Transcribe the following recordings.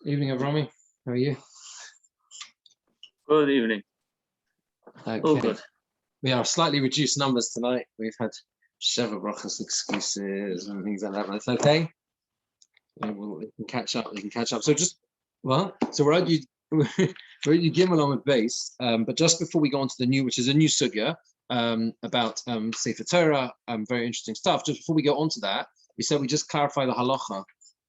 Evening, Avrami. How are you? Good evening. Okay. All good. We are slightly reduced numbers tonight. We've had several brachas excuses and things like that, but it's okay. We can catch up. We can catch up. So we're at you. We're at you Gimel on with base. But just before we go on to the new, which is a new sugya about Sefer Torah, very interesting stuff. Just before we go on to that, we said we just clarify the halacha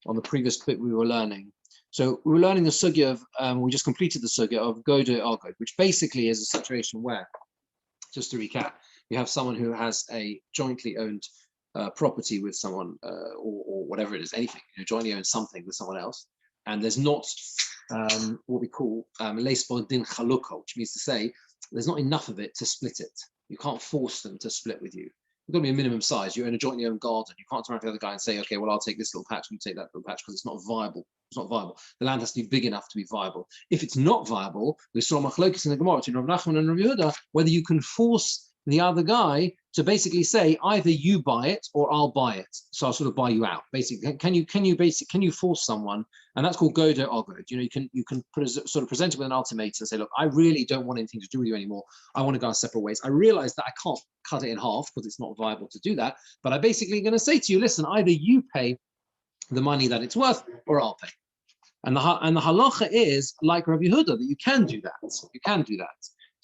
on the previous bit we were learning. So we were learning the sugya of, we just completed the sugya of Godo Argod, which basically is a situation where, just to recap, you have someone who has a jointly owned property with someone, or whatever it is, anything, jointly owns something with someone else, and there's not what we call leis din chalukah, which means to say there's not enough of it to split it. You can't force them to split with you. You've got to be a minimum size. You're in a jointly owned garden. You can't turn around to the other guy and say, okay, well, I'll take this little patch and you take that little patch, because it's not viable. It's not viable. The land has to be big enough to be viable. If it's not viable, we saw machlokes in the Gemora between Rav Nachman and Rav Yehuda, whether you can force the other guy to basically say either you buy it or I'll buy it. So I'll sort of buy you out. Basically, can you force someone? And that's called godo ogod. You can sort of present it with an ultimatum and say, look, I really don't want anything to do with you anymore. I want to go our separate ways. I realize that I can't cut it in half because it's not viable to do that. But I'm basically going to say to you, listen, either you pay the money that it's worth or I'll pay. And the halacha is like Rabbi Yehuda, that you can do that. You can do that.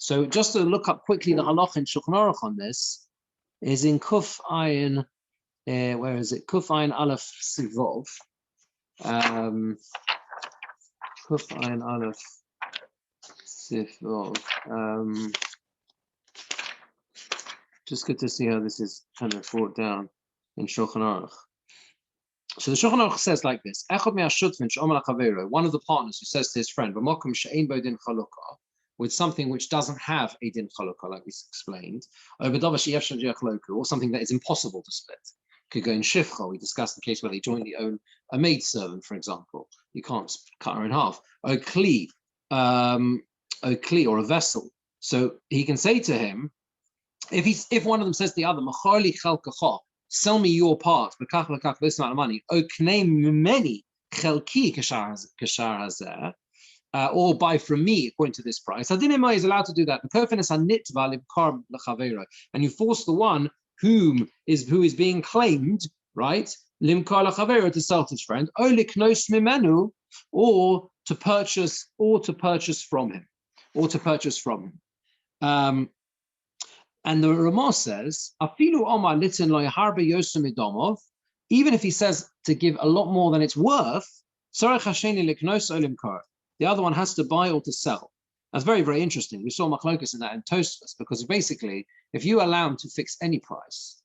So just to look up quickly, the halacha in Shulchan Aruch on this is in Kuf Ayin, where is it? Kuf Ayin Aleph Sivov. Kuf Ayin Aleph Sivov. Just good to see how this is kind of brought down in Shulchan Aruch. So the Shulchan Aruch says like this: one of the partners who says to his friend, with something which doesn't have a din chalukah, like we explained, or something that is impossible to split. Could go in shifcha. We discussed the case where they jointly own a maidservant, for example. You can't cut her in half. O kli, or a vessel. So he can say to him, if one of them says to the other, "Machali chelkacha, sell me your part, this amount of money. O knei mimeni chelki kashar hazeh." Or buy from me according to this price. Adinima is allowed to do that. And you force the one who is being claimed, right? Limkar lachavero, to sell to his friend, or liknos mimenu, or to purchase from him. And the Ramah says, afilu omar litin lo yaharbe yosem idomov, even if he says to give a lot more than it's worth, sarech hasheni liknos o limkar. The other one has to buy or to sell. That's very, very interesting. We saw machlokas in that in Toras, because basically, if you allow him to fix any price,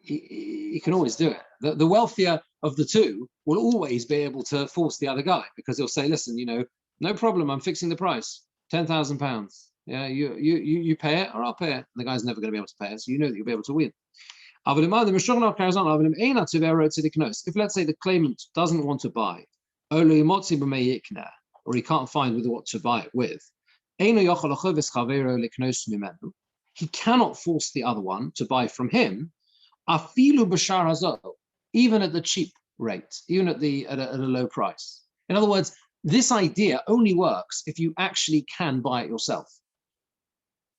he can always do it. The wealthier of the two will always be able to force the other guy, because he'll say, listen, no problem, I'm fixing the price, £10,000. Yeah, you pay it or I'll pay it. And the guy's never going to be able to pay it, so you know that you'll be able to win. If let's say the claimant doesn't want to buy, or he can't find with what to buy it with, he cannot force the other one to buy from him, even at the cheap rate, even at a low price. In other words, this idea only works if you actually can buy it yourself.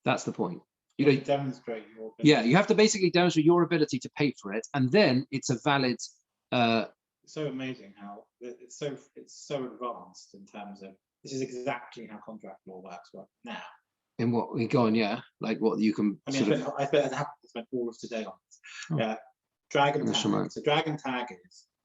That's the point. You demonstrate your ability. Yeah, you have to basically demonstrate your ability to pay for it, and then it's a valid. It's so amazing how it's so advanced in terms of this is exactly how contract law works right now. In what we go on, yeah, like what you can. I spent all of today on this. Yeah, drag and tag. So drag and tag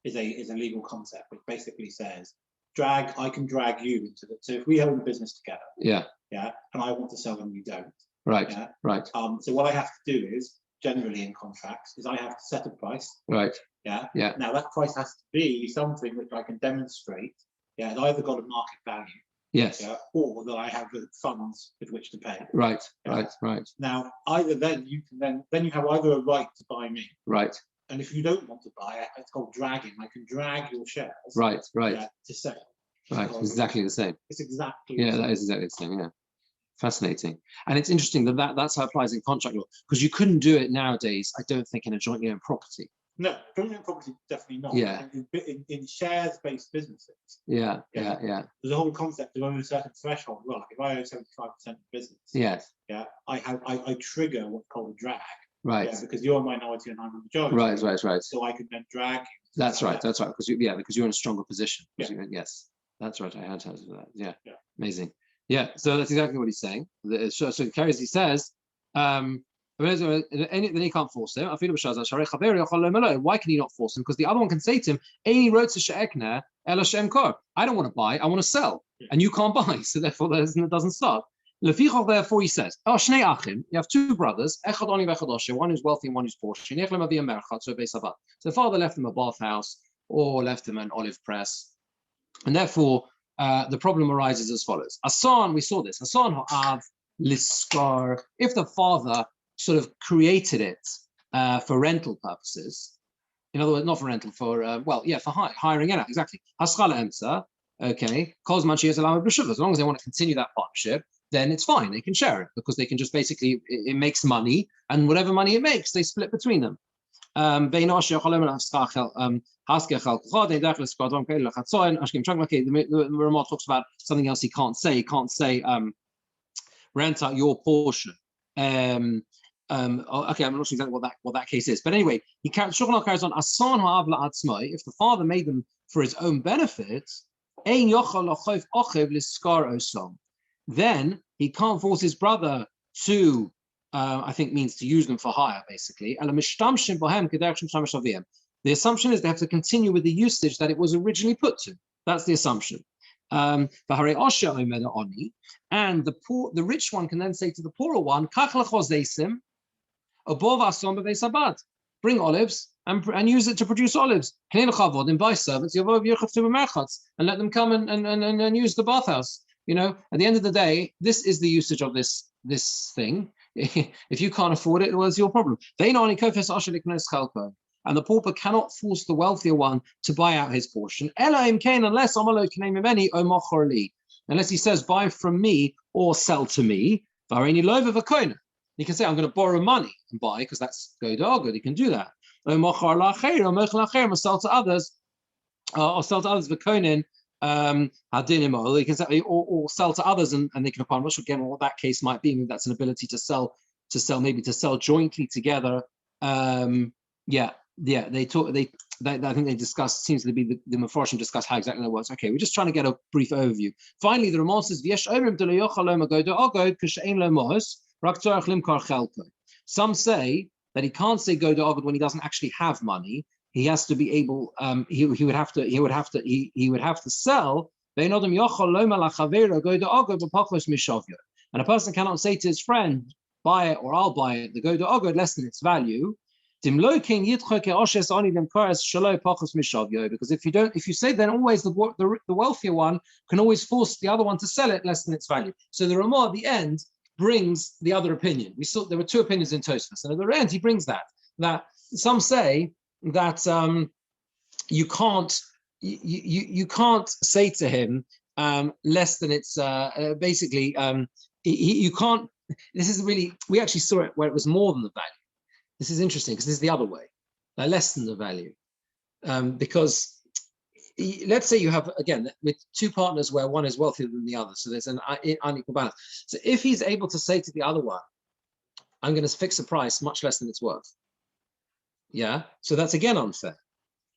is a legal concept which basically says I can drag you into the. So if we own a business together, yeah, and I want to sell and you don't, right, yeah, right. So what I have to do is generally in contracts is I have to set a price, right. Yeah. Yeah. Now that price has to be something which I can demonstrate. Yeah, it's either got a market value. Yes. Yeah, or that I have the funds with which to pay. Right. Yeah. Right. Now either then you have either a right to buy me. Right. And if you don't want to buy it, it's called dragging. I can drag your shares. Right. Yeah, to sell. Right. It's exactly the same. It's exactly. Yeah, that is exactly the same. Yeah. Fascinating. And it's interesting that's how it applies in contract law, because you couldn't do it nowadays, I don't think, in a jointly owned property. No, joint property definitely not. Yeah. In shares-based businesses. Yeah. There's a whole concept of over a certain threshold. Well, like if I own 75% of business, Yes. Yeah, I trigger what's called a drag. Right. Yeah, because you're a minority and I'm a majority. Right. So I can then drag you. That's right. Because you're in a stronger position. Yeah. Yes. That's right. I had heard of that. Yeah. Yeah. Amazing. Yeah. So that's exactly what he's saying. So it carries. He says, then he can't force him. Why can he not force him? Because the other one can say to him, I don't want to buy, I want to sell. Yeah. And you can't buy. So therefore it doesn't start. Therefore he says, you have two brothers, one who's wealthy and one who's poor. So the father left him a bathhouse or left him an olive press. And therefore, the problem arises as follows. Asan, we saw this. Asan ha'av liskar. If the father sort of created it for rental purposes, in other words, not for rental, for hiring it out. Exactly. Haschala emsa. Okay. As long as they want to continue that partnership, then it's fine. They can share it because they can just basically it makes money, and whatever money it makes, they split between them. The Ramah talks about something else he can't say. He can't say rent out your portion. Okay, I'm not sure exactly what that case is, but anyway, carries on. If the father made them for his own benefit, then he can't force his brother to. I think means to use them for hire, basically. The assumption is they have to continue with the usage that it was originally put to. That's the assumption. And the rich one can then say to the poorer one, bring olives and use it to produce olives. And buy servants, and let them come and use the bathhouse. At the end of the day, this is the usage of this thing. If you can't afford it, well, it's your problem. And the pauper cannot force the wealthier one to buy out his portion, unless he says, buy from me or sell to me. He can say, I'm going to borrow money and buy, because that's good. He can do that. Or sell to others, he can say, or sell to others and they can acquire. I'm not sure again what that case might be. Maybe that's an ability to sell jointly together. They talk. I think they discussed. Seems to be the Mefarshim discuss how exactly that works. Okay, we're just trying to get a brief overview. Finally, the Ramah says, some say that he can't say go to Ogod when he doesn't actually have money. He has to be able. He would have to sell. And a person cannot say to his friend, buy it or I'll buy it. The go to Ogod less than its value. Because if you say, then always the wealthier one can always force the other one to sell it less than its value. So the Ramah at the end brings the other opinion. We saw there were two opinions in Tosfos, and at the end he brings that some say that you can't say to him less than it's basically you can't. This is really, we actually saw it where it was more than the value. This is interesting because this is the other way, less than the value, because let's say you have, again, with two partners where one is wealthier than the other, so there's an unequal balance. So if he's able to say to the other one, I'm going to fix a price much less than it's worth, yeah, so that's again unfair,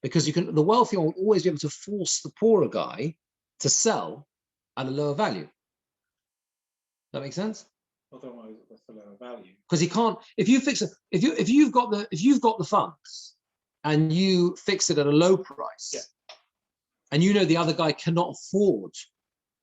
because the wealthier will always be able to force the poorer guy to sell at a lower value. That makes sense? I don't know what's the lower value. Because he can't. If you've got the funds and you fix it at a low price, yeah, and you know the other guy cannot afford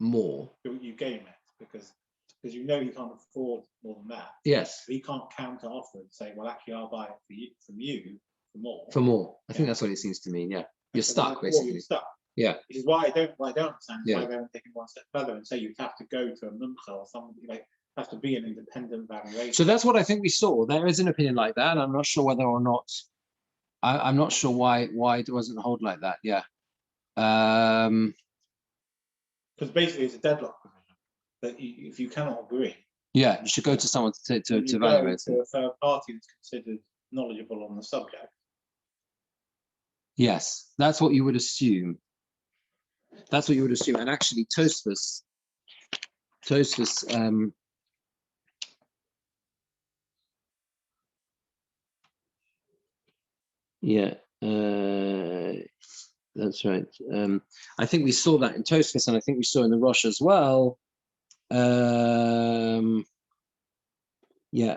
more, you game it because you know you can't afford more than that. Yes. He can't counter offer and say, well, actually, I'll buy it from you for more. For more. I think that's what it seems to mean. Yeah, you're stuck basically. You're stuck. Yeah. Which is why I don't understand why they haven't taken one step further and say you have to go to a mumcha or something like. Has to be an independent valuation. So that's what I think we saw. There is an opinion like that. I'm not sure whether or not. I'm not sure why it wasn't hold like that. Yeah. Because basically it's a deadlock provision that if you cannot agree. Yeah, you should go to someone to evaluate it. To a third party that's considered knowledgeable on the subject. Yes, that's what you would assume. That's what you would assume. And actually, Tosfos, yeah, that's right. I think we saw that in Tosfos, and I think we saw in the Rosh as well. Yeah.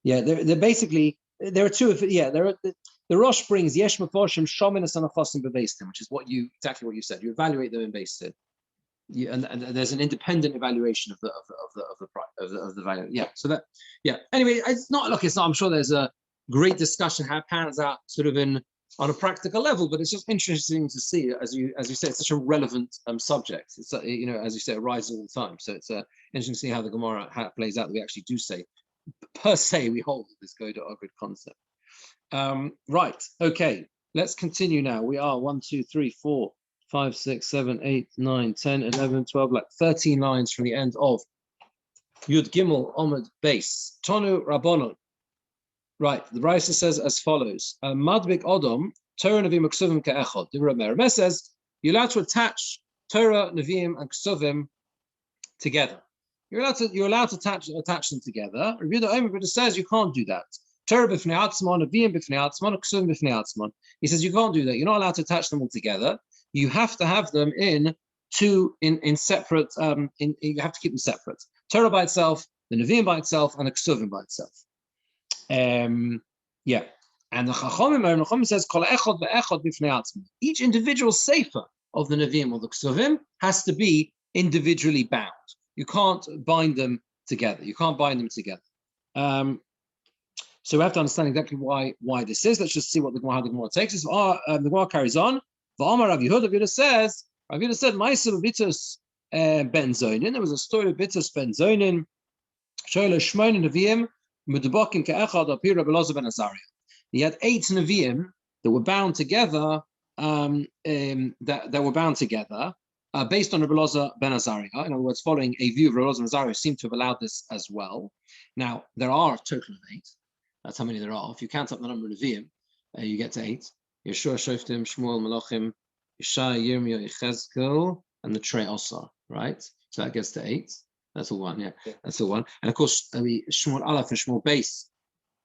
Yeah, they're basically, there are two of it. Yeah, the Rosh brings Yesh Mefoshim Shomin and Anachosim Bebeistim, which is exactly what you said. You evaluate them in Beistim. And there's an independent evaluation of the value. Yeah. So that, yeah. Anyway, it's not. Look, it's not. I'm sure there's a great discussion how it pans out, sort of on a practical level. But it's just interesting to see, as you say, it's such a relevant subject. It's as you say, it arises all the time. So it's interesting to see how the Gemora how it plays out. That we actually do say, per se, we hold this go to a good concept. Right. Okay. Let's continue now. We are 1, 2, 3, 4, 5, 6, 7, 8, 9, 10, 11, 12, 13 lines from the end of Yud Gimel Omid Base. Tonu Rabbanon. Right, the Brisa says as follows: Madbik Odom, Torah Neviim and Ksuvim Ke'echod. The Rameir says you're allowed to attach Torah, Neviim, and Ksuvim together. You're allowed to attach them together. Rabbi Yehuda says you can't do that. Torah b'fnei atzmon, Neviim b'fnei atzmon, Ksuvim b'fnei atzmon. He says you can't do that. You're not allowed to attach them all together. You have to have them in separate. You have to keep them separate. Torah by itself, the Neviim by itself, and the Ksuvim by itself. Yeah. And the Chacham says kol echad ve'echad b'fnei atzmon. Each individual sefer of the Neviim or the Ksuvim has to be individually bound. You can't bind them together. So we have to understand exactly why this is. Let's just see how the Gemara takes us. The Gemara carries on. Rav Yehuda says, Rav Yehuda said, Ma'aseh b'bitus ben Zonin. There was a story of bitus ben Zonin. Shoyle shmoin neviim medubakim ke'echad al pi Rabbi Elazar ben Azariah. He had 8 neviim that were bound together. That were bound together based on Rabbi Elazar ben Azariah. In other words, following a view of Rabbi Elazar ben Azariah, seem to have allowed this as well. Now there are a total of 8. That's how many there are. If you count up the number of neviim, you get to 8. Yeshua, Shoftim, Shmuel, Malachim, Yeshai, Yirmiyah, Yechezkel, and the Trei Osar, right? So that gets to 8. That's all one, yeah. That's all one. And of course, Shmuel Aleph and Shmuel Beis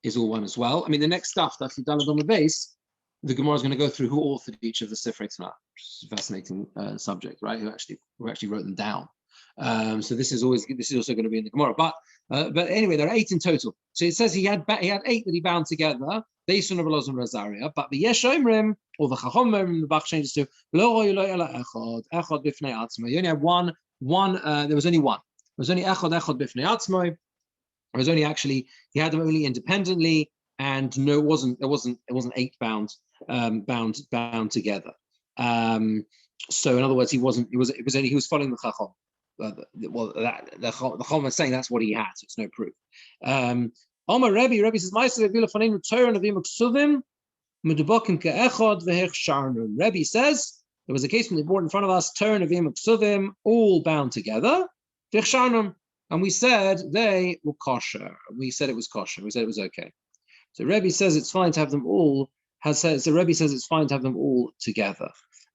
is all one as well. I mean, the next stuff, that's the Daled on the base, the Gemara is going to go through who authored each of the Sifrei Tanakh, which is a fascinating subject, right? Who actually wrote them down. So this is also going to be in the Gemara. But anyway, there are 8 in total. So it says he had 8 that he bound together based on Rabbi Elazar ben Azariah. But the Yesh Omrim or the Chacham Omrim, the Bach changes to Lo echad b'fnei atzmo. You only have one. There was only one. There was only echad b'fnei atzmo. It was only actually he had them only independently, and no, it wasn't 8 bound together. So in other words, he was following the Chacham. The Chacham is saying that's what he had, so it's no proof. Omar Rebbe says, Rebbe says there was a case when they brought in front of us Torah Neviim Ksuvim all bound together, and we said they were kosher. We said it was kosher. We said it was okay. So Rebbe says it's fine to have them all. Rebbe says it's fine to have them all together.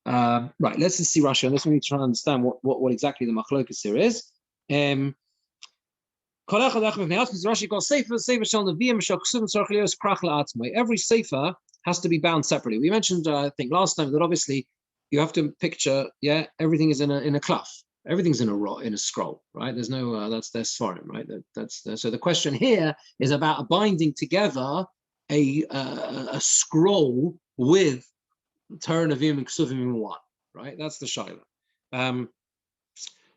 Right, let's just see Rashi on this. We need to try and understand what exactly the machlokas here is. Every sefer has to be bound separately. We mentioned, I think last time, that obviously you have to picture, everything is in a cloth. Everything's in a scroll, right? There's no that's foreign, right? So the question here is about binding together a scroll with Torah, Neviim, and Ksuvim in one, right? That's the shaila.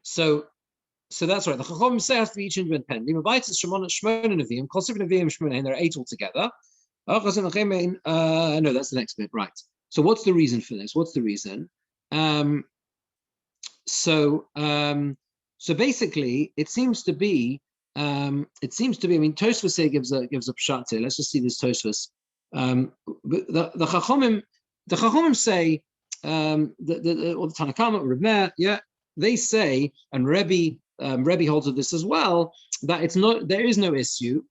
So that's right. The Chacham say has to be each independent. There are 8 altogether. No, that's the next bit, right? So what's the reason for this? What's the reason? So basically, it seems to be. I mean, Tosfos here gives a pshat here. Let's just see this Tosfos. The Chachomim say or the Tanakhama, Reb Meir, they say, and Rebbe Rebbe holds of this as well, that it's not, there is no issue.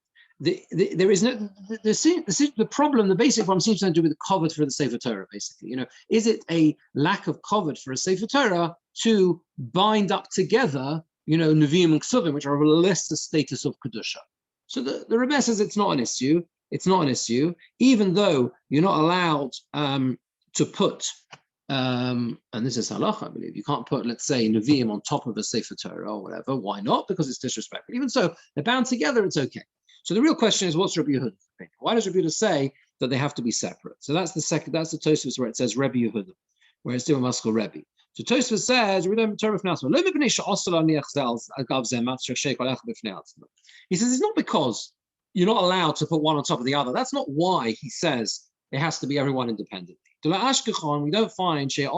There is no, the problem, the basic problem seems to do with the covet for the Sefer Torah, basically. Is it a lack of covet for a Sefer Torah to bind up together, Nevi'im and Ksuvim, which are of a lesser status of Kedusha? So the Rebbe says it's not an issue. It's not an issue, even though you're not allowed to put, and this is halacha, I believe, you can't put, let's say, Nevi'im on top of a Sefer Torah or whatever. Why not? Because it's disrespectful. Even so, they're bound together, it's okay. So the real question is, what's Rabbi Yehuda's opinion? Why does Rabbi Yehuda say that they have to be separate? So that's the Tosfos where it says Rabbi Yehuda, where it's still Maskal Rebbe. So Tosfos says, he says it's not because you're not allowed to put one on top of the other. That's not why he says it has to be everyone independently. We don't find the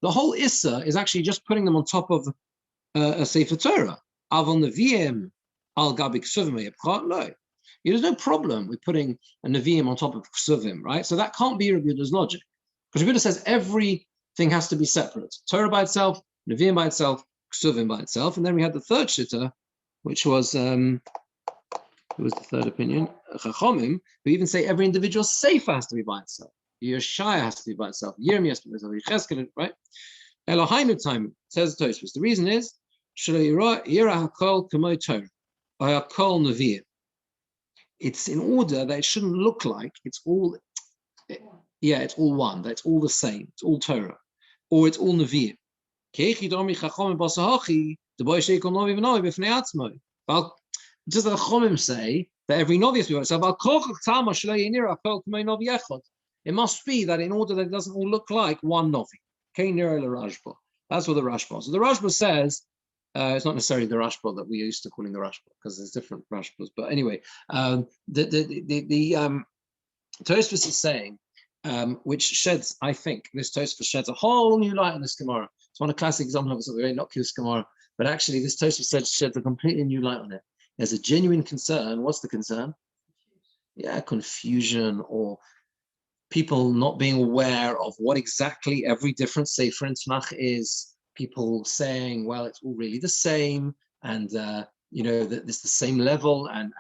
whole Issa is actually just putting them on top of a Sefer Torah. There's no problem with putting a Nevi'im on top of Ksuvim, right? So that can't be Rabbi Yehuda's logic. Because Rabbi Yehuda says everything has to be separate. Torah by itself, Nevi'im by itself, Ksuvim by itself. And then we had the third shitta, which was, who was the third opinion? Chachamim, who even say every individual sefer has to be by itself. Yeshaya has to be by itself. Yirmiyah has to be by itself. Yechezkel, right? Eloheinu time, says Tosfos. The reason is, it's in order that it shouldn't look like it's all one, that it's all the same, it's all Torah, or it's all Nevi'im. Just the Chachamim say that every Novi has to be by itself. It must be that in order that it doesn't all look like one Novi. That's what the Rashba. So the Rashba says, it's not necessarily the Rashba that we used to calling the Rashba, because there's different Rashbas. But anyway, the Tosfos is saying, which sheds, I think, this Tosfos sheds a whole new light on this Gemora. It's one of the classic examples of a very innocuous Gemora, but actually this Tosfos sheds a completely new light on it. There's a genuine concern. What's the concern? Yeah, confusion, or people not being aware of what exactly every different Sefer in Tanakh is. People saying, well, it's all really the same, and that it's the same level, and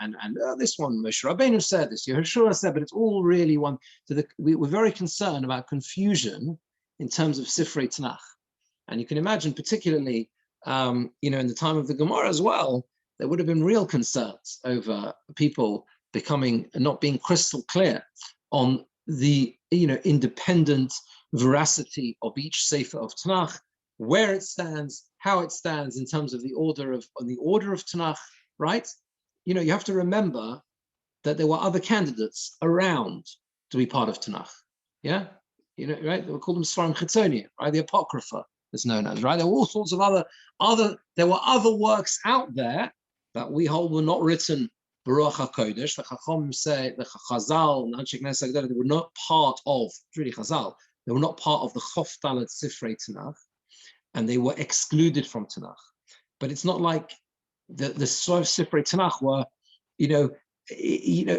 this one Moshe Rabbeinu said, this Yehoshua said, but it's all really one. So we're very concerned about confusion in terms of Sifrei Tanakh, and you can imagine, particularly, in the time of the Gemora as well, there would have been real concerns over people not being crystal clear on the independent veracity of each Sefer of Tanakh, where it stands, how it stands in terms of the order of Tanakh, right? You have to remember that there were other candidates around to be part of Tanakh. Yeah, right? They were called them Sfarim Chitzonim, right? The Apocrypha is known as, right? There were all sorts of there were other works out there that we hold were not written Baruch HaKodesh. The Chacham say, the Chazal, they were not part of, really Chazal, they were not part of the Chof Dalet Sifrei Tanakh, and they were excluded from Tanakh. But it's not like the sort of Sifrei Tanakh were,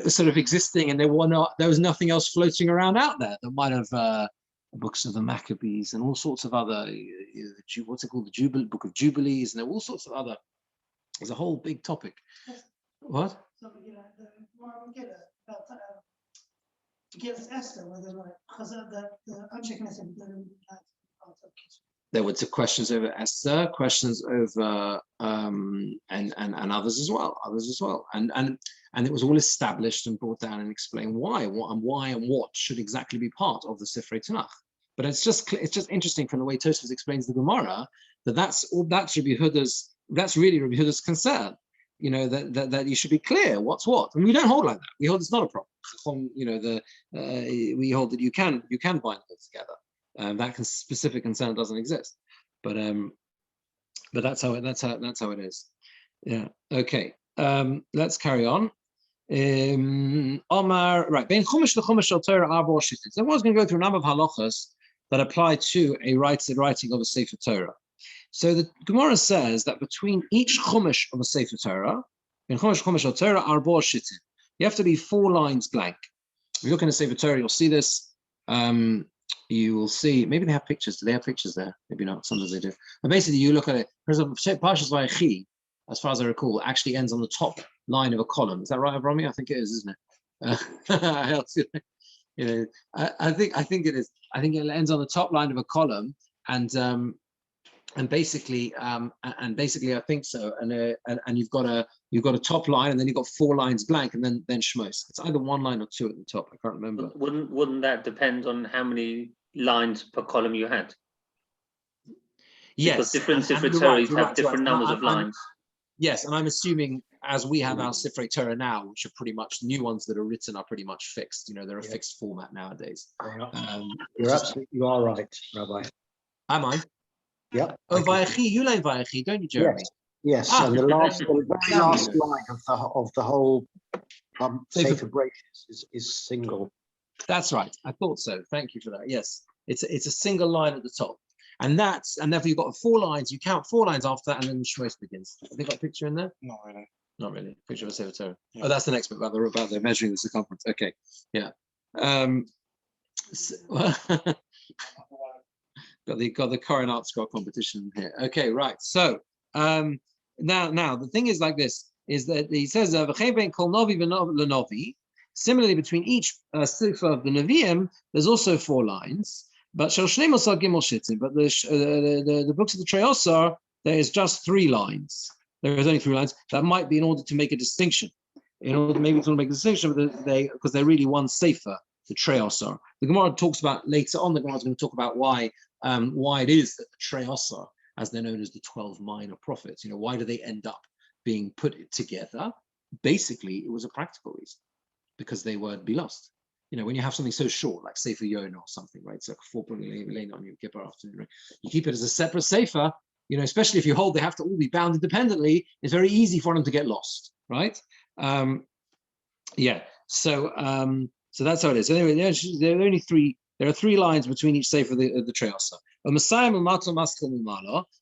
sort of existing, and there was nothing else floating around out there that might have books of the Maccabees and all sorts of other, what's it called, the Book of Jubilees, and there were all sorts of other. There's a whole big topic. What? So Esther, whether there were questions over Esther, questions over and others as well, and it was all established and brought down and explained why and what should exactly be part of the Sifrei Tanakh. But it's just interesting from the way Tosfos explains the Gemara that's really Rabbi Yehuda's concern. That you should be clear what's what, and we don't hold like that. We hold it's not a problem. We hold that you can bind them together. That specific concern doesn't exist, but that's how it is. Yeah. Okay. Let's carry on. Omar, right. Ben Chumash to Chumash al Torah Arbor Shittim. So everyone's going to go through a number of halachas that apply to a writing of a Sefer Torah. So the Gemara says that between each Chumash of a Sefer Torah, in Chumash al Torah Arbor Shittim, you have to leave 4 lines blank. If you look in a Sefer Torah, you'll see this. you will see, maybe they have pictures. Do they have pictures there? Maybe not. Sometimes they do. And basically, you look at it. For example, Parshas Vayechi, as far as I recall, actually ends on the top line of a column. Is that right, Avrami? I think it is, isn't it? You know, I think it is. I think it ends on the top line of a column, and basically I think so. And you've got a top line, and then you've got 4 lines blank, and then Shmos. It's either 1 line or 2 at the top. I can't remember. Wouldn't that depend on how many lines per column you had? Yes, because different Torahs have different numbers of lines. Yes, and I'm assuming as we have our Sifrei Torah now, which are pretty much new ones that are written are pretty much fixed. You know, they're a fixed format nowadays. You are right, Rabbi. Am I? Yeah. Oh, Vayechi, you learn Vayechi, don't you, Jeremy? Yes. And the very last line of the whole Sefer Bereshis is single. That's right. I thought so. Thank you for that. Yes, it's a single line at the top. And therefore you've got 4 lines. You count 4 lines after that, and then Shmos begins. Have they got a picture in there? Not really. Not really. Picture of a Sefer Torah. Yeah. Oh, that's the next bit about the measuring the circumference. Okay, yeah. Got the current art scroll competition here. Okay, right. So now the thing is like this: is that he says kol novi v'novi. Similarly, between each sefer of the Nevi'im, there's also 4 lines. But Shel Shnei Mosar Gimel Shittim, but the books of the Treyosar, there is just 3 lines. There is only 3 lines. That might be in order to make a distinction. In order to make a distinction, because they're really one sefer, the Treyosar. The Gemara talks about later on. The Gemara is going to talk about why it is that the Treyosar, as they're known as the 12 minor prophets, you know, why do they end up being put together? Basically, it was a practical reason, because they would be lost. You know, when you have something so short, like Sefer Yonah or something, right? It's like 4 lane on Yom Kippur afternoon, right? You keep it as a separate Sefer, you know, especially if you hold they have to all be bound independently, it's very easy for them to get lost, right? Yeah, so that's how it is. Anyway, there are only 3, there are 3 lines between each Sefer of the Treyosar.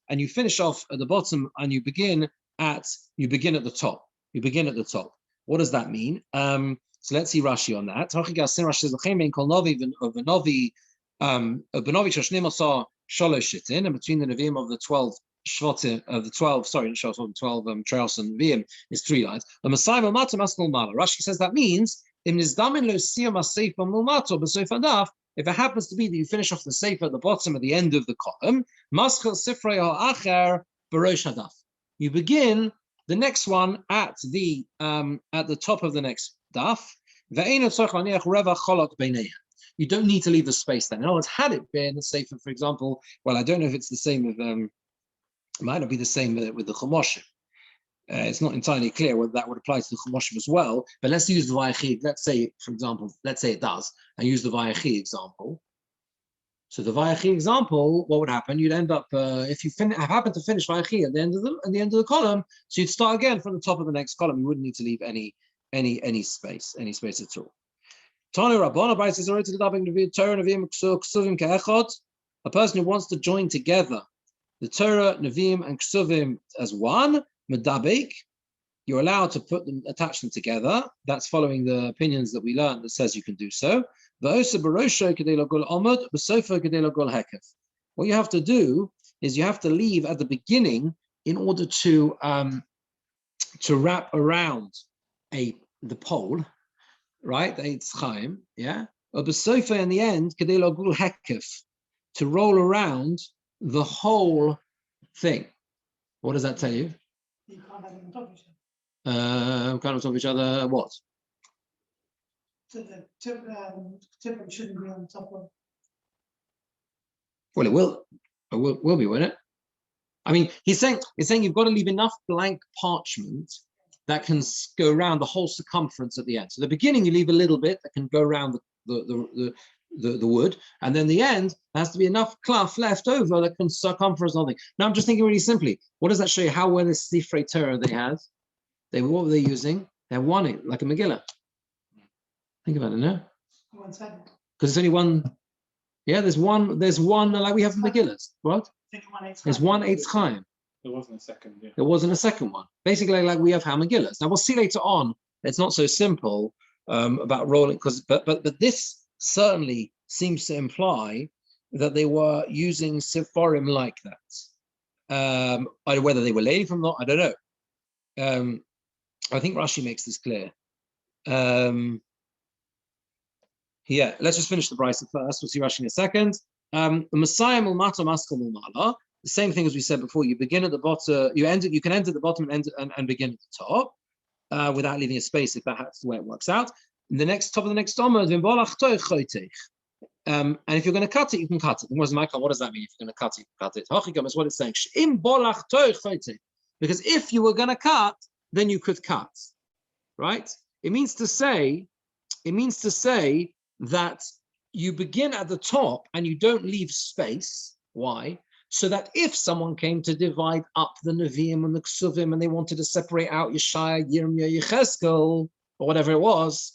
And you finish off at the bottom, and you begin at the top. You begin at the top. What does that mean? So let's see Rashi on that. Rashi says, and between the Nevi'im of the 12 Shvatim, of the 12 Treos and Nevi'im is 3 lines. Rashi says that means if it happens to be that you finish off the sefer at the bottom at the end of the column, you begin the next one at the top of the next daf. You don't need to leave the space then. In other words, had it been a sefer, for example, well, I don't know if it's the same with, it might not be the same with the Chumoshim. It's not entirely clear whether that would apply to the Chumoshim as well, but let's use the Vayechi. Let's say, for example, let's say it does, and use the Vayechi example. So the Vayechi example, what would happen? You'd end up, if you happen to finish Vayechi at the end of the column, so you'd start again from the top of the next column. You wouldn't need to leave any space at all. A person who wants to join together the Torah, Nevi'im, and Ksuvim as one, medabek, you're allowed to attach them together. That's following the opinions that we learned that says you can do so. What you have to do is you have to leave at the beginning in order to wrap around the pole, right? It's Chaim, yeah. But Besofa in the end, to roll around the whole thing. What does that tell you? You can't have them on top of each Kind other. of top of each other. What? So the tip shouldn't be on top of. Well, it will be, won't it? I mean, he's saying you've got to leave enough blank parchment that can go around the whole circumference at the end. So the beginning, you leave a little bit that can go around the wood, and then the end there has to be enough cloth left over that can circumference nothing. Now I'm just thinking really simply, what does that show you? How well is Sifrei Torah they had? What were they using? They're one like a Megillah. Think about it, no? 1 second. Because it's only one. Yeah, there's one like we have in Megillas. What? There's 1/8 Chaim. There wasn't a second. Yeah. There wasn't a second one. Basically, like we have Hamagillas. Now we'll see later on. It's not so simple about rolling, but this certainly seems to imply that they were using Sephorim like that. Whether they were lady from not, I don't know. I think Rashi makes this clear. Yeah, let's just finish the brisa first. We'll see Rashi in a second. The same thing as we said before. You begin at the bottom. You can end at the bottom and begin at the top without leaving a space if that's the way it works out. In the next top of the next Omer, and if you're going to cut it, you can cut it. What does that mean? If you're going to cut it, you can cut it. Hachigam is what it's saying. Because if you were going to cut, then you could cut, right? It means to say that you begin at the top and you don't leave space. Why? So that if someone came to divide up the Nevi'im and the Ksuvim and they wanted to separate out Yeshaya, Yirmiyah, Yechezkel, or whatever it was,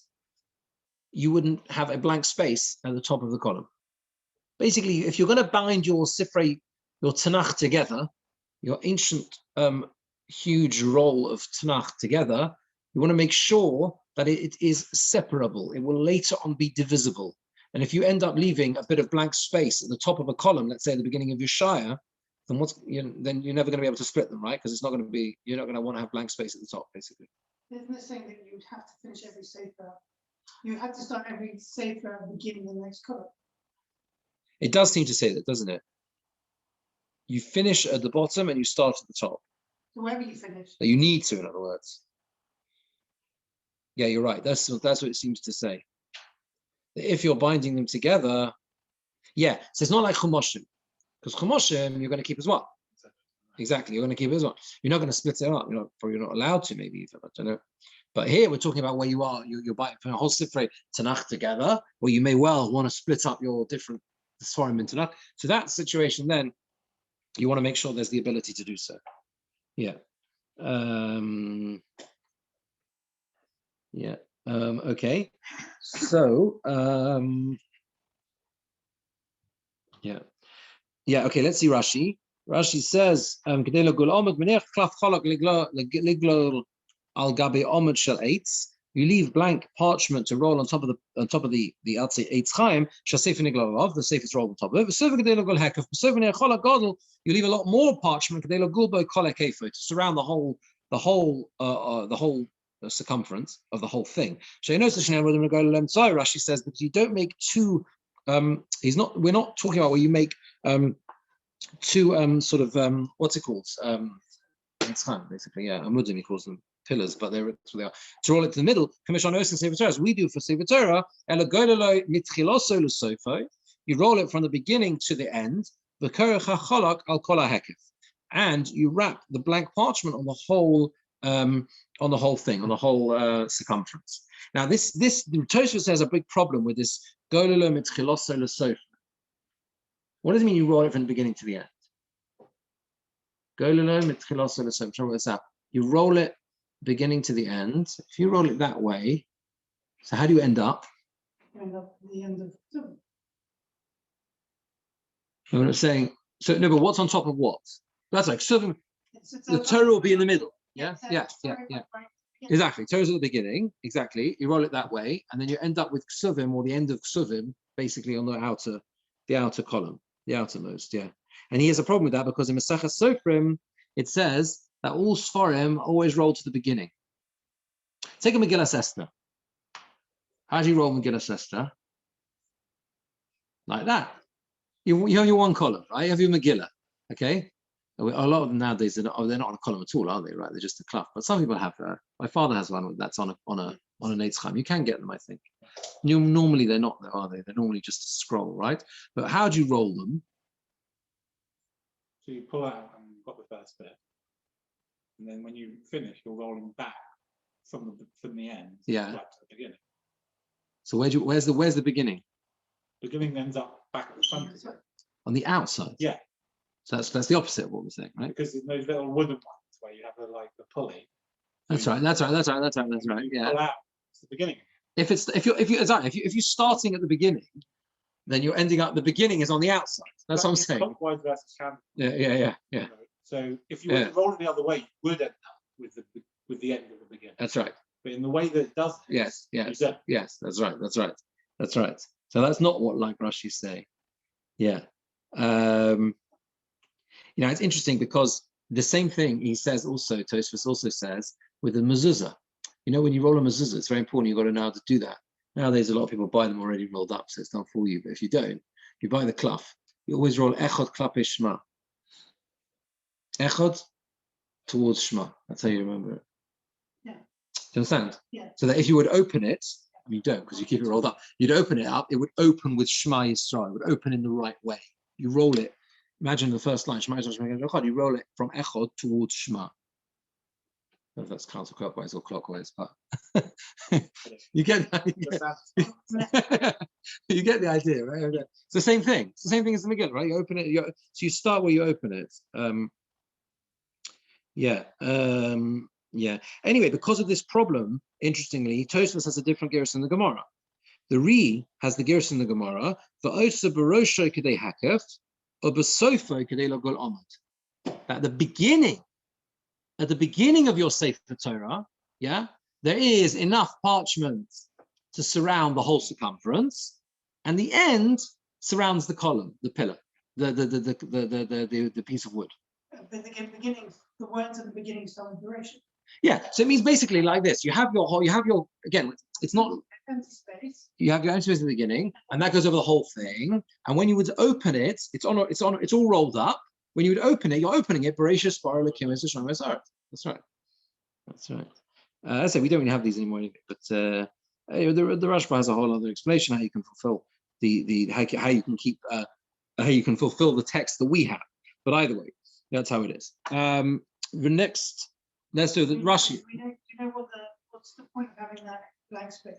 you wouldn't have a blank space at the top of the column. Basically, if you're going to bind your Sifrei, your Tanakh together, your ancient, huge roll of Tanakh together, you want to make sure that it is separable. It will later on be divisible. And if you end up leaving a bit of blank space at the top of a column, let's say at the beginning of Yeshaya, then you're never going to be able to split them, right? Because you're not going to want to have blank space at the top, basically. Isn't it saying that you'd have to finish every sefer? You have to start every sefer at the beginning of the next column. It does seem to say that, doesn't it? You finish at the bottom and you start at the top. So wherever you finish. You need to, in other words. Yeah, you're right. That's what it seems to say. If you're binding them together, yeah. So it's not like Chumoshim, because Chumoshim you're going to keep as well. Exactly, you're going to keep it as well. You're not going to split it up. You're not allowed to, maybe even. I don't know. But here we're talking about where you are. You're binding a whole Sifrei Tanakh together, where you may well want to split up your different Sforim in Tanakh. So that situation, then you want to make sure there's the ability to do so. Yeah. Yeah. Okay. So yeah. Okay, let's see Rashi. Rashi says you leave blank parchment to roll on top of the Chaim, the safest roll on top of it. You leave a lot more parchment to surround the whole circumference of the whole thing. Rashi says that you don't make two. We're not talking about where you make two sort of what's it called? It's kind of basically, yeah. Amudim, he calls them pillars, but that's what they are. To roll it to the middle, as we do for Sefer Torah, you roll it from the beginning to the end, and you wrap the blank parchment on the whole thing, on the whole circumference. Now, the Tosfos has a big problem with this. What does it mean you roll it from the beginning to the end? You roll it beginning to the end. If you roll it that way, so how do you end up? End up at the end of Ksuvim. You know what I'm saying? So no, but what's on top of what? That's like Ksuvim. The Torah will be in the middle. Yeah. Exactly. Torah's at the beginning. Exactly. You roll it that way, and then you end up with Ksuvim, or the end of Ksuvim, basically on the outer column, the outermost. Yeah. And he has a problem with that because in Maseches Sofrim it says that all Sforim always roll to the beginning. Take a Megillas Esther. How do you roll Megillas Esther? Like that. You have your one column, right? You have your Megillah. Okay. A lot of them nowadays they're not on a column at all, are they? Right? They're just a clough. But some people have that. My father has one that's on a Chaim. You can get them, I think. Normally they're not, are they? They're normally just a scroll, right? But how do you roll them? So you pull out and you've got the first bit, and then when you finish, you're rolling back from the end, yeah, right to the beginning. So where's the beginning? Beginning ends up back at the front again. On the outside. Yeah. So that's the opposite of what we're saying, right? Because in those little wooden ones where you have the pulley. That's right. Yeah. Pull out. It's the beginning. If you're starting at the beginning, then you're ending up. The beginning is on the outside. That's what I'm saying. Clockwise versus counterclockwise. Yeah. You know, so if you were to roll it the other way, you would end up with the end of the beginning. That's right. But in the way that it does, yes, that's right. So that's not what like Rashi say. Yeah. It's interesting because the same thing he says also, Tosfos also says with the mezuzah. When you roll a mezuzah, it's very important. You've got to know how to do that. Nowadays, a lot of people buy them already rolled up, so it's done for you. But if you don't, you buy the klaf. You always roll echod klape shma. Echod towards shma. That's how you remember it. Yeah. Do you understand? Yeah. So that if you would open it, you don't because you keep it rolled up. You'd open it up. It would open with Shema Yisrael. It would open in the right way. You roll it. Imagine the first line. Shema Yisrael. You roll it from echod towards Shema. I don't know if that's counterclockwise or clockwise, but you get that. You get the idea, right? Okay. It's the same thing. It's the same thing as the Megillah, right? You open it. So you start where you open it. Yeah. Anyway, because of this problem, interestingly, Tosfos has a different gerus in the Gemora. The Ri has the gerus in the Gemora. V'osa barosho kedei hakef, or b'sofo kedei logol amad. At the beginning of your Sefer Torah, there is enough parchment to surround the whole circumference, and the end surrounds the column, the pillar, the piece of wood. But the beginning, the words at the beginning start with duration. Yeah, so it means basically like this: you have your again. It's not empty space. You have your empty space at the beginning, and that goes over the whole thing. And when you would open it, it's all rolled up. When you would open it, you're opening it. That's right. I say we don't really have these anymore, but the Rashba has a whole other explanation how you can fulfill how you can keep how you can fulfill the text that we have. But either way, that's how it is. The next, let's do the Rashi. You know what's the point of having that blank space?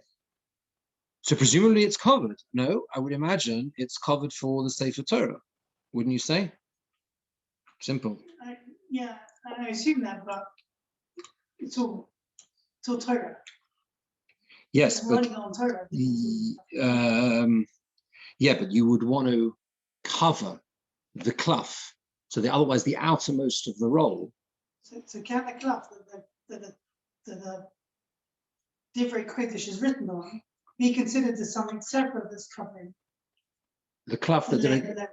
So presumably it's covered. No, I would imagine it's covered for the Sefer Torah. Wouldn't you say? Simple. Yeah, I assume that, but it's all Torah. Yes, it's but running on Torah. Yeah, but you would want to cover the cloth, so otherwise the outermost of the roll. So can the cloth that the Divrei Kodesh is written on be considered as something separate that's covering the cloth that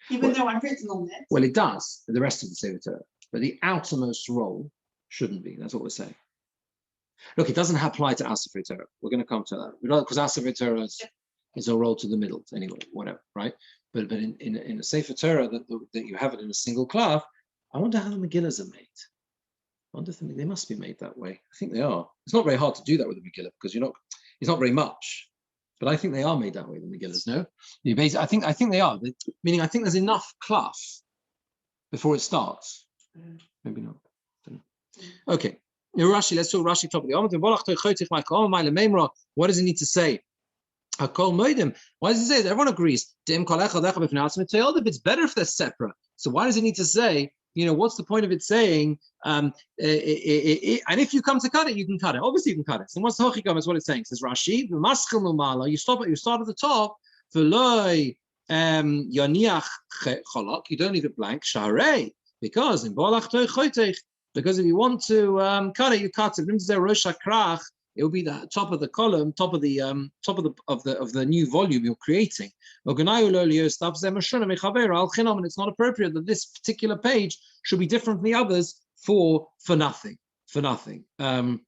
even though I've written on it? Well, it does for the rest of the Sefer Torah, but the outermost roll shouldn't be. That's what we're saying. Look, it doesn't apply to our Sefer Torah. We're going to come to that because our Sefer Torah is a roll to the middle anyway, whatever, right? But in a Sefer Torah that you have it in a single cloth, I wonder how the Megillahs are made. I wonder if they must be made that way. I think they are. It's not very hard to do that with a Megillah because it's not very much. But I think they are made that way, the Megillahs, no? I think they are. Meaning I think there's enough cloth before it starts. Maybe not. Okay. Rashi, let's talk Rashi top of the what does it need to say? Why does it say that? Everyone agrees. If it's better if they're separate. So why does it need to say, what's the point of it saying, and if you come to cut it, you can cut it. Obviously, you can cut it. So what's the Hochikam is what it's saying. It says Rashi, you start at the top, you don't leave it blank, because in because if you want to cut it, you cut it. It will be the top of the column, top of the new volume you're creating. And it's not appropriate that this particular page should be different from the others for nothing. And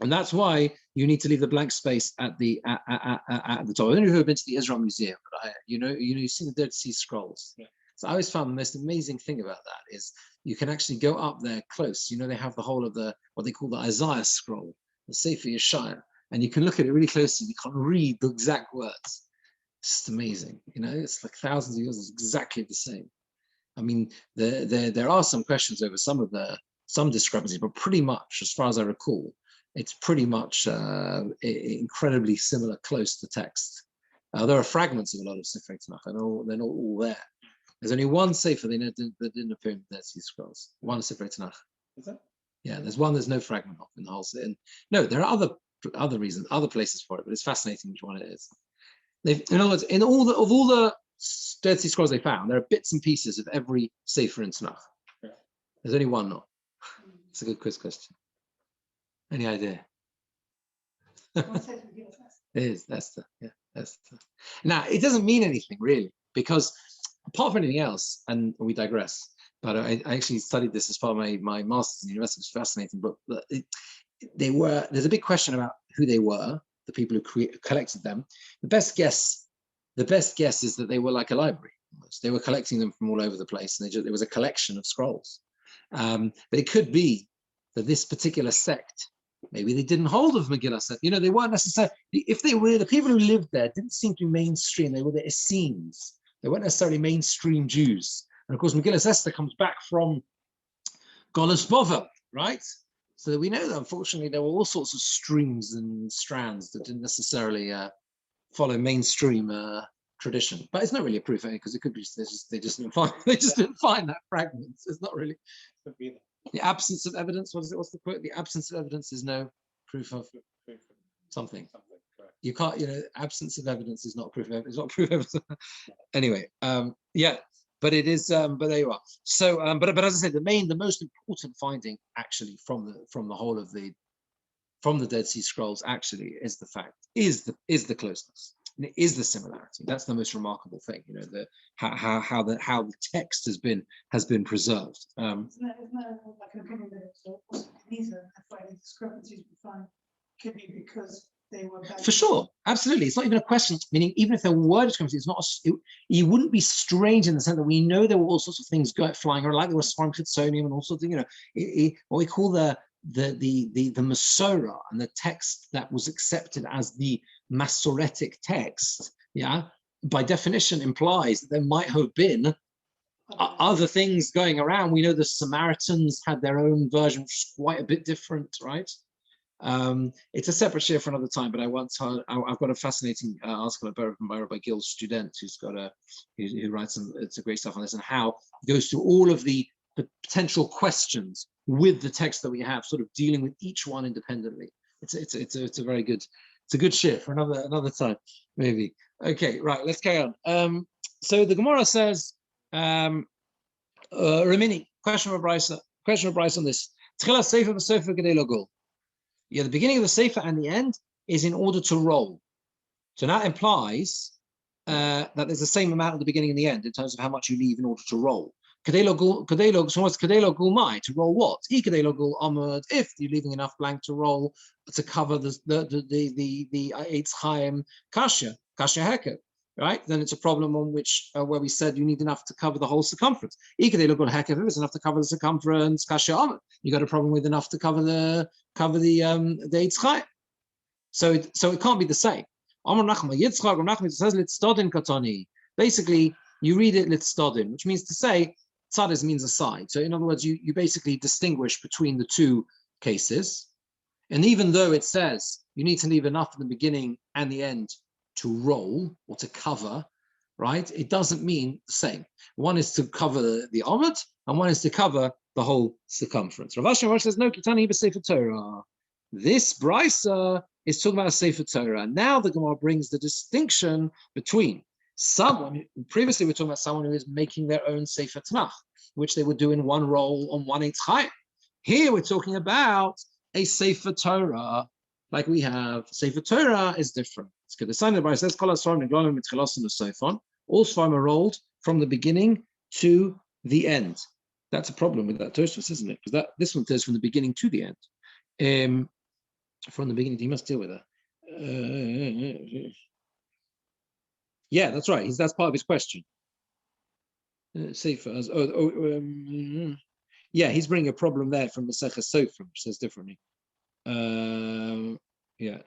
that's why you need to leave the blank space at the top. I don't know who have been to the Israel Museum, but you see the Dead Sea Scrolls. Yeah. So I always found the most amazing thing about that is you can actually go up there close. They have the whole of what they call the Isaiah scroll, the Sefer Yeshaya, and you can look at it really closely. You can't read the exact words. It's just amazing. It's like thousands of years. It's exactly the same. I mean, there are some questions over some discrepancies, but pretty much, as far as I recall, it's pretty much incredibly similar, close to text. There are fragments of a lot of Sefer Tanakh. They're not all there. There's only one Sefer that didn't appear in the Dead Sea Scrolls. One Sefer Tanakh. Is that? Yeah, there's one. There's no fragment of in the whole. No, there are other reasons, other places for it, but it's fascinating which one it is. In other words, in all the Dead Sea Scrolls they found, there are bits and pieces of every Sefer in Tanakh. Yeah. There's only one not. It's a good quiz question. Any idea? It is Esther. Yeah, Now, it doesn't mean anything really, because apart from anything else, and we digress, but I actually studied this as part of my master's in the university. It was fascinating, but there's a big question about who they were, the people who collected them. The best guess is that they were like a library. They were collecting them from all over the place, and there was a collection of scrolls. But it could be that this particular sect, maybe they didn't hold of Megillah. They weren't necessarily, if they were, the people who lived there didn't seem to be mainstream. They were the Essenes. They weren't necessarily mainstream Jews. And of course, Megillah Esther comes back from Golos Bovel, right? So that we know that unfortunately there were all sorts of streams and strands that didn't necessarily follow mainstream tradition. But it's not really a proof, because it could be they just didn't find that fragment. It's not really the absence of evidence. What's the quote? The absence of evidence is no proof of something. You can't, absence of evidence is not proof of evidence. It's not proof of evidence. Anyway, yeah, but it is. But there you are. So, but as I said, the most important finding actually from the whole of from the Dead Sea Scrolls actually is the fact is the closeness. And it is the similarity. That's the most remarkable thing. How the text has been preserved. Isn't that like an opinion that these are finding discrepancies we find could be because they were for sure, absolutely. It's not even a question. Meaning, even if there were discrepancies, it wouldn't be strange in the sense that we know there were all sorts of things flying around, like there was Swarm Chitsonium and all sorts of, what we call the Masorah, and the text that was accepted as the Masoretic text, by definition implies that there might have been other things going around. We know the Samaritans had their own version, which is quite a bit different, right? It's a separate share for another time, but I've got a fascinating article by Rabbi Gil Student, who writes it's a great stuff on this, and how it goes through all of the potential questions with the text that we have, sort of dealing with each one independently. It's a very good, it's a good share for another time, maybe. Okay, right, let's carry on. So the Gemora says, Ramini, question of Bryce on this. Yeah, the beginning of the Sefer and the end is in order to roll. So that implies that there's the same amount at the beginning and the end in terms of how much you leave in order to roll. So what's Kadelo Gulmai? To roll what? If you're leaving enough blank to roll to cover the Eitz Chaim Kasha Heket, right? Then it's a problem on which where we said you need enough to cover the whole circumference. If it's enough to cover the circumference, Kasha you got a problem with enough to cover the Eitz Chaim. So it can't be the same. Basically, you read it Litzdodin, which means to say Tzadis means a side. So in other words, you basically distinguish between the two cases. And even though it says you need to leave enough in the beginning and the end to roll or to cover, right? It doesn't mean the same. One is to cover the Omid, and one is to cover the whole circumference. Rav Asher says, no, Kitani b'Sefer Torah. This brisa is talking about a Sefer Torah. Now the Gemara brings the distinction between someone, previously we were talking about someone who is making their own Sefer Tanakh, which they would do in one roll on one Eitz Chaim. Here we're talking about a Sefer Torah, like we have. Sefer Torah is different. It's good. The sign of the Bible says, all Sfarim are rolled from the beginning to the end. That's a problem with that Tosfos, isn't it? Because this one goes from the beginning to the end. From the beginning, you must deal with that. Yeah, that's right. That's part of his question. Sefer. Yeah, he's bringing a problem there from the Masechah Sofrim, which says differently. Yeah.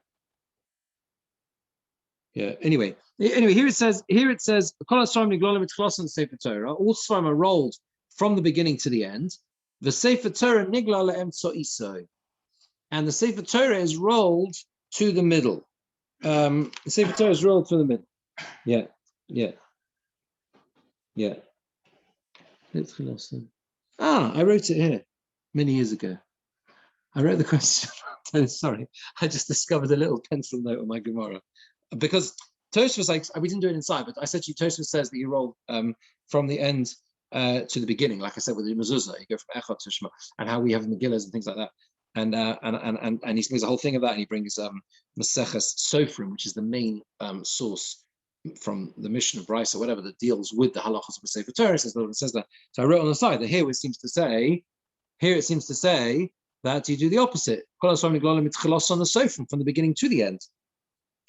Anyway, here it says, all Sfarim are rolled from the beginning to the end. The Sefer Torah nigla le'emtso iso, and the Sefer Torah is rolled to the middle. The Sefer Torah is rolled to the middle. Yeah. I wrote it here many years ago. I wrote the question. Sorry, I just discovered a little pencil note on my Gemora. Because Tosfos, we didn't do it inside, but I said to you, Tosfos says that you roll from the end to the beginning, like I said with the mezuzah, you go from Echad to Shema, and how we have Megillas and things like that. and he brings a whole thing of that, and he brings Maseches Sofrim, which is the main source from the Mishnah of Brisa, or whatever, that deals with the halachas of the Sefer Torah. It says that. So I wrote on the side that here it seems to say that you do the opposite. On the Sofrim, from the beginning to the end.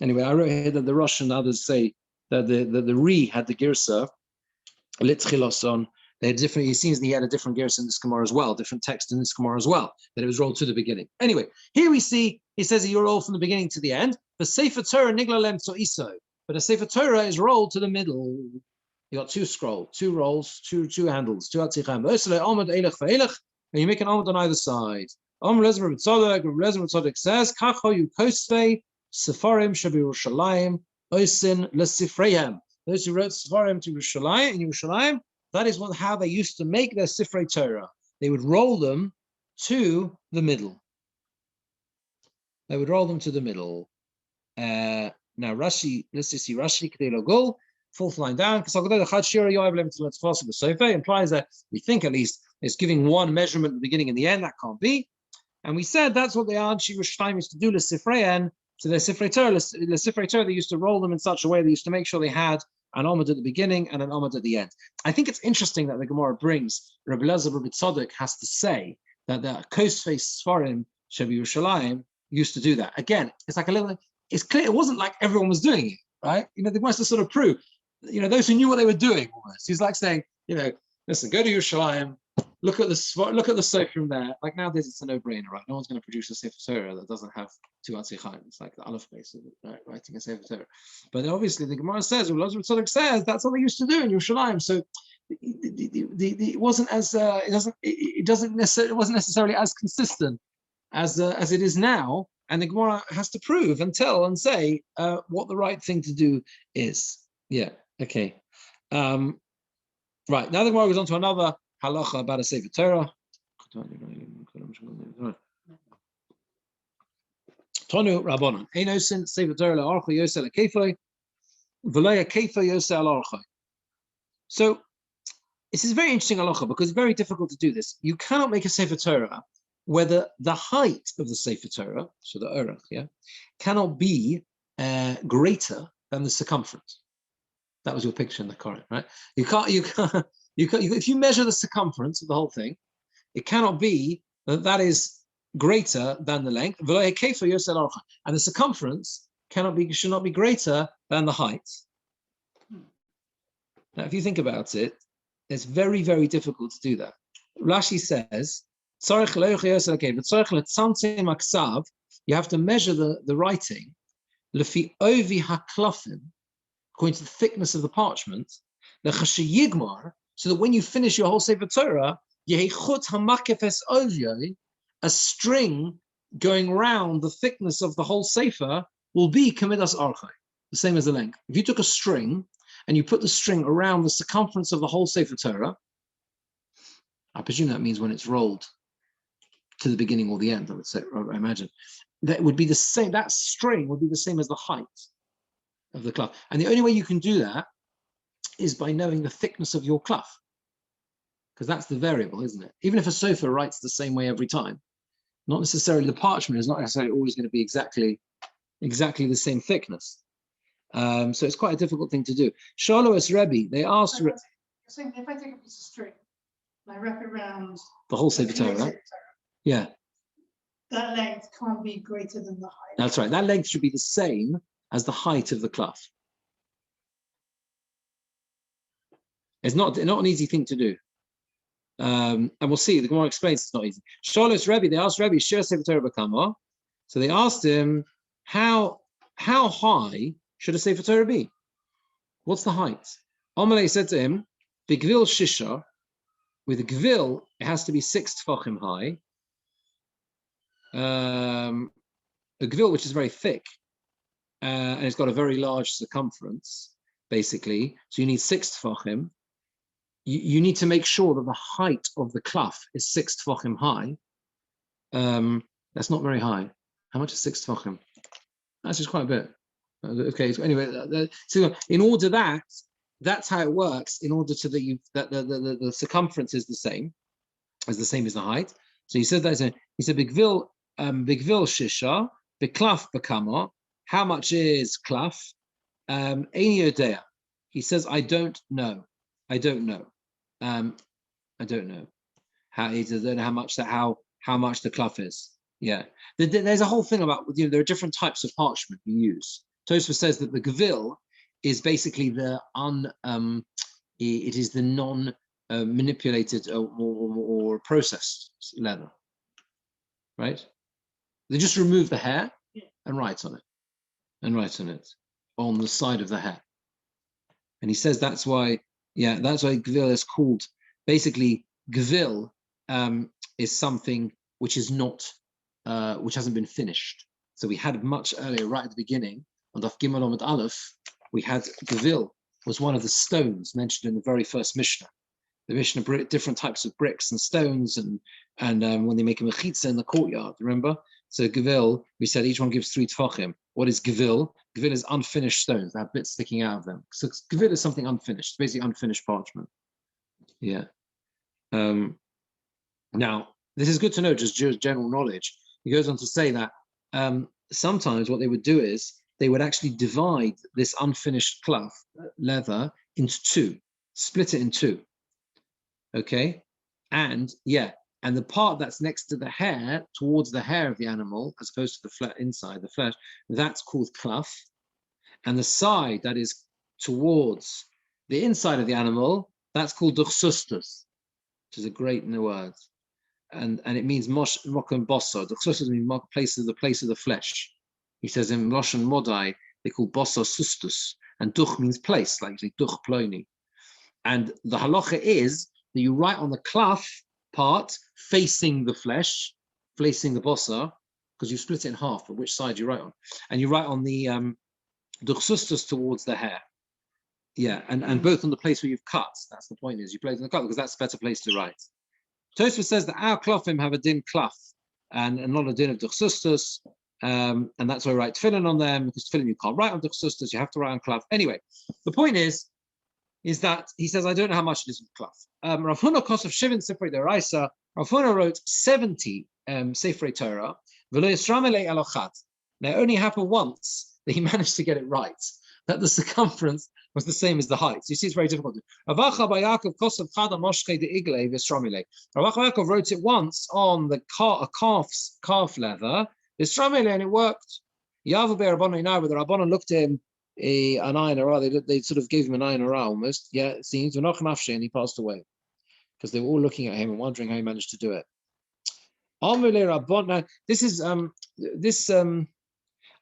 Anyway, I wrote here that the Rosh and others say that the Re had the Girsa, Litchiloson. They had different. It seems that he had a different Girsa in this Gemora as well, different text in this Gemora as well, that it was rolled to the beginning. Anyway, here we see he says that you're rolled from the beginning to the end. The Sefer Torah Niglalem Iso, but a Sefer Torah is rolled to the middle. You got two scrolls, two rolls, two handles, two atzichem. And you make an amud on either side. Lezer Tzadok says, Kacho you kosvei Sefarim Shabirushalayim Oisin Lesifrehem. Those who wrote Sefarim to Yerushalayim, in Yerushalayim, that is how they used to make their Sifrei Torah. They would roll them to the middle. Now Rashi, let's just see Rashi Kedei Logol, fourth line down. Implies that we think at least it's giving one measurement at the beginning and the end. That can't be. And we said that's what the Anshe Yerushalayim used to do. Lesifreyan, to their Sifrei Torah. The Sifrei Torah, they used to roll them in such a way they used to make sure they had an Amud at the beginning and an Amud at the end. I think it's interesting that the Gemara brings Rabbi Lezer Rabbi Tzadok has to say that the Kosvei Sfarim Shabi Yerushalayim used to do that. Again, it's like a little. It's clear it wasn't like everyone was doing it, right? They must have sort of prove, those who knew what they were doing almost. He's like saying, listen, go to Yerushalayim, look at the Sofrim there. Like nowadays, it's a no-brainer, right? No one's going to produce a Sefer Torah that doesn't have two Chaim. It's like the Aleph base of it, right? Writing a Sefer Torah. But obviously, the Gemara says, that's what they used to do in Yerushalayim. So it wasn't as it wasn't necessarily as consistent as it is now. And the Gemara has to prove and tell and say what the right thing to do is. Yeah, okay. Right, now the Gemara goes on to another halacha about a Sefer Torah. Tonu Rabbanon. Eino sin Sefer Torah la'archa yosel ha'kefoi v'lo ha'kefoi yosel ha'archa. So this is very interesting halacha because it's very difficult to do this. You cannot make a Sefer Torah whether the height of the Sefer Torah, so the Orach, cannot be greater than the circumference. That was your picture in the Koran, right? You can't. If you measure the circumference of the whole thing, it cannot be that is greater than the length. And the circumference should not be greater than the height. Now, if you think about it, it's very, very difficult to do that. Rashi says, you have to measure the writing according to the thickness of the parchment, so that when you finish your whole Sefer Torah, a string going around the thickness of the whole Sefer will be kamidas archai, the same as the length. If you took a string and you put the string around the circumference of the whole Sefer Torah, I presume that means when it's rolled to the beginning or the end, I would say, I imagine, that would be the same, that string would be the same as the height of the cloth. And the only way you can do that is by knowing the thickness of your cloth, because that's the variable, isn't it? Even if a sofa writes the same way every time, not necessarily the parchment is not necessarily always going to be exactly the same thickness. So it's quite a difficult thing to do. Shalos Rebbe, they asked. You're saying if I take a piece of string and I wrap it around the whole Sefer Torah, right? Yeah. That length can't be greater than the height. That's right. That length should be the same as the height of the cloth. It's not an easy thing to do. And we'll see. The Gemara explains it's not easy. Shalos Rebbe, they asked Rebbe, Shir Sefer Torah B'kama. So they asked him, how high should a Sefer Torah be? What's the height? Amalei said to him, B'gvil Shisha, with a gvil, it has to be 6 tefachim high. A gvil which is very thick, and it's got a very large circumference, basically. So you need 6 tefachim. You need to make sure that the height of the cloth is 6 tefachim high. That's not very high. How much is 6 tefachim? That's just quite a bit. Okay. So anyway, so in order that's how it works. In order to that the circumference is the same as the height. So he said that. He said Bigvil Shisha, Biklaf Bakama. How much is Klaf? Eini Yodea. He says, I don't know. I don't know. I don't know. He doesn't know how much the Klaf is. Yeah. There's a whole thing about, there are different types of parchment we use. Tosfos says that the Gevil is basically it is the non manipulated or processed leather, right? They just remove the hair and write on it, on the side of the hair. And he says that's why Gevil is called, basically Gevil is something which is not, which hasn't been finished. So we had much earlier, right at the beginning, on Daf Gimel Amud Aleph, we had Gevil was one of the stones mentioned in the very first Mishnah. The Mishnah, different types of bricks and stones, and when they make a mechitza in the courtyard, remember? So Gevil, we said each one gives 3 tefachim. What is Gevil? Gevil is unfinished stones. They have bits sticking out of them. So Gevil is something unfinished, basically unfinished parchment. Yeah. Now, this is good to know, just general knowledge. He goes on to say that sometimes what they would do is they would actually divide this unfinished cloth leather into 2, split it in 2. Okay, and the part that's next to the hair, towards the hair of the animal, as opposed to the flat inside the flesh, that's called cloth, and the side that is towards the inside of the animal, that's called duchsustus, which is a great word, and it means mokum bosso. Duchsustus means the place of the flesh. He says in Lashon Modai they call bosso sustus, and duch means place, like duch ploni, and the halacha is that you write on the cloth part facing the flesh, facing the bossa, because you split it in half, but which side you write on. And you write on the duchsustus towards the hair. Yeah, and both on the place where you've cut. That's the point, is you place on the cut, because that's a better place to write. Tosfos says that our clothim have a din cloth and not a din of duchsustus, and that's why I write tefillin on them, because tefillin you can't write on duchsustus, you have to write on cloth. Anyway, the point is that he says, I don't know how much it is with cloth. Rav Huna cost of Shivin Sifrei Deraisa. Rav Huna wrote 70 Sifrei Torah. V'lo yisramele elochat. Now, it only happened once that he managed to get it right, that the circumference was the same as the height. So you see, it's very difficult. Rav Acha bar Yaakov kosav chada moshchei deigle v'yisramele. Rav Acha Yaakov wrote it once on the calf leather, v'yisramele, and it worked. Yavu be'Rabbanan now, but the Rabbanan looked at him, an ayin hara, they sort of gave him an ayin hara almost. Yeah, it seems, and he passed away because they were all looking at him and wondering how he managed to do it. Now, this is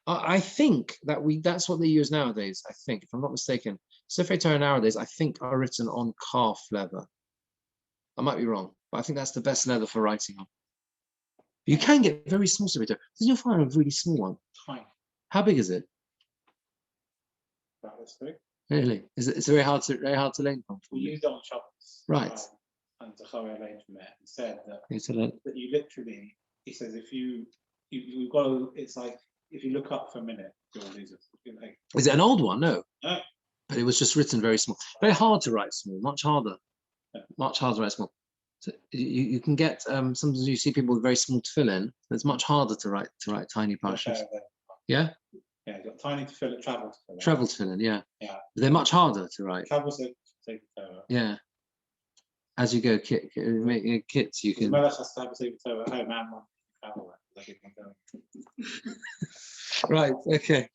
I think that's what they use nowadays. I think, if I'm not mistaken, Sifrei Torah nowadays I think are written on calf leather. I might be wrong, but I think that's the best leather for writing on. You can get very small Sifrei Torah. You'll find a really small one. Tiny. How big is it? That was big. Really? It's very hard to learn from. We used it on Shabbos. Right. And Zachariah learned from it and said that, that you literally, he says, if you've got to, it's like, if you look up for a minute, you'll lose it. Like, is it an old one? No. No. But it was just written very small. Very hard to write small, much harder. Yeah. Much harder to write small. So you can get, sometimes you see people with very small tefillin, it's much harder to write tiny parshas. Yeah? Yeah, you've got tiny tefillin, travel tefillin. Travel tefillin, yeah. Yeah. But they're much harder to write. Travel tefillin. Yeah. As you go make kits, you can. Melech has to have a sefer Torah at home and one travel. Right. Okay.